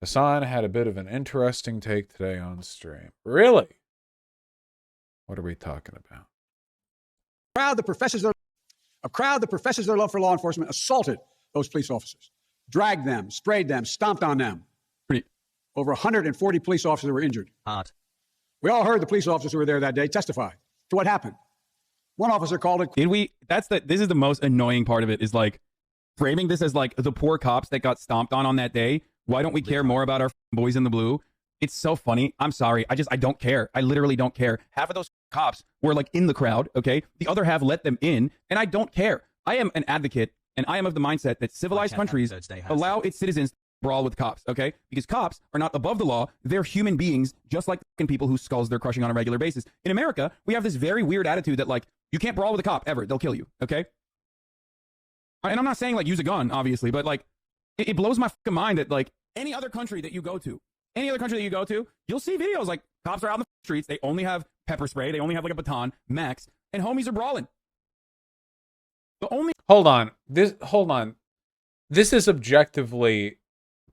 Hasan had a bit of an interesting take today on stream. Really? What are we talking about? A crowd that professes their love for law enforcement assaulted those police officers, dragged them, sprayed them, stomped on them. Over 140 police officers were injured. We all heard the police officers who were there that day testify to what happened. One officer called it. This is the most annoying part of it, is like framing this as like the poor cops that got stomped on that day. Why don't we care more about our boys in the blue? It's so funny. I'm sorry. I don't care. I literally don't care. Half of those cops were like in the crowd, okay? The other half let them in, and I don't care. I am an advocate, and I am of the mindset that civilized countries allow its citizens to brawl with cops, okay? Because cops are not above the law. They're human beings, just like people whose skulls they're crushing on a regular basis. In America, we have this very weird attitude that, like, you can't brawl with a cop ever. They'll kill you, okay? And I'm not saying, like, use a gun, obviously, but, like, it blows my fucking mind that, like, any other country that you go to, you'll see videos like cops are out in the streets. They only have pepper spray. They only have like a baton, max, and homies are brawling. Hold on. This is objectively,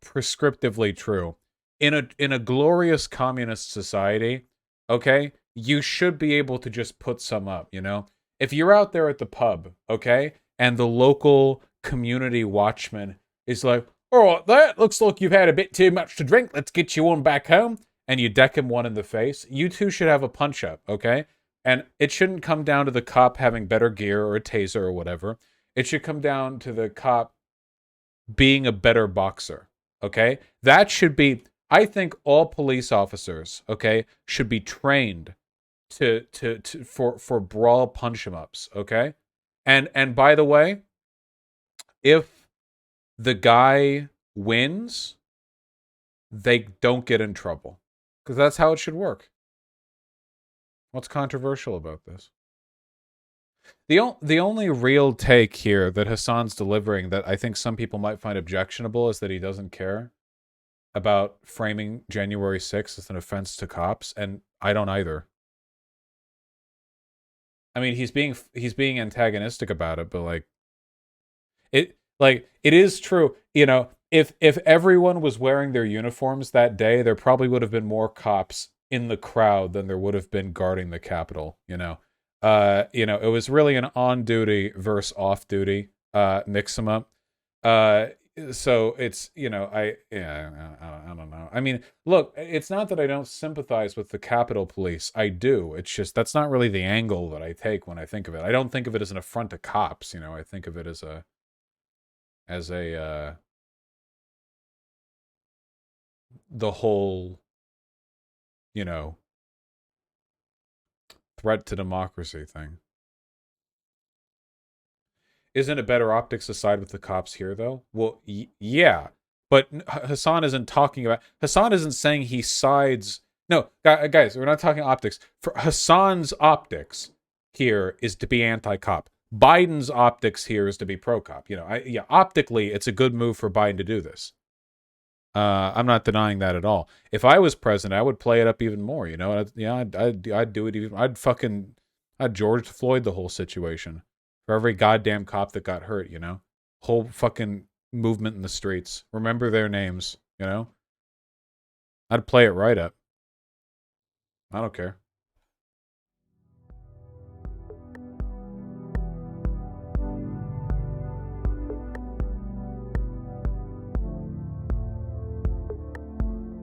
prescriptively true. In a glorious communist society, okay, you should be able to just put some up, you know? If you're out there at the pub, okay, and the local community watchman is like, all right, that looks like you've had a bit too much to drink. Let's get you on back home. And you deck him one in the face. You two should have a punch-up, okay? And it shouldn't come down to the cop having better gear or a taser or whatever. It should come down to the cop being a better boxer, okay? That should be... I think all police officers, okay, should be trained for brawl punch-em-ups, okay? And by the way, if the guy wins, they don't get in trouble. Because that's how it should work. What's controversial about this? The only real take here that Hasan's delivering that I think some people might find objectionable is that he doesn't care about framing January 6th as an offense to cops, and I don't either. I mean, he's being antagonistic about it, but it is true, you know, if everyone was wearing their uniforms that day, there probably would have been more cops in the crowd than there would have been guarding the Capitol, you know. It was really an on-duty versus off-duty mix 'em up. So it's, you know, I don't know. I mean, look, it's not that I don't sympathize with the Capitol Police. I do. It's just that's not really the angle that I take when I think of it. I don't think of it as an affront to cops, you know. I think of it as the whole, you know, threat to democracy thing. Isn't it better optics to side with the cops here, though? Well, yeah, but Hasan isn't talking about... Hasan isn't saying he sides... No, guys, we're not talking optics. For Hasan's optics here is to be anti-cop. Biden's optics here is to be pro-cop. You know, optically, it's a good move for Biden to do this. I'm not denying that at all. If I was president, I would play it up even more. You know, I'd do it even. I'd George Floyd the whole situation for every goddamn cop that got hurt. You know, whole fucking movement in the streets. Remember their names. You know, I'd play it right up. I don't care.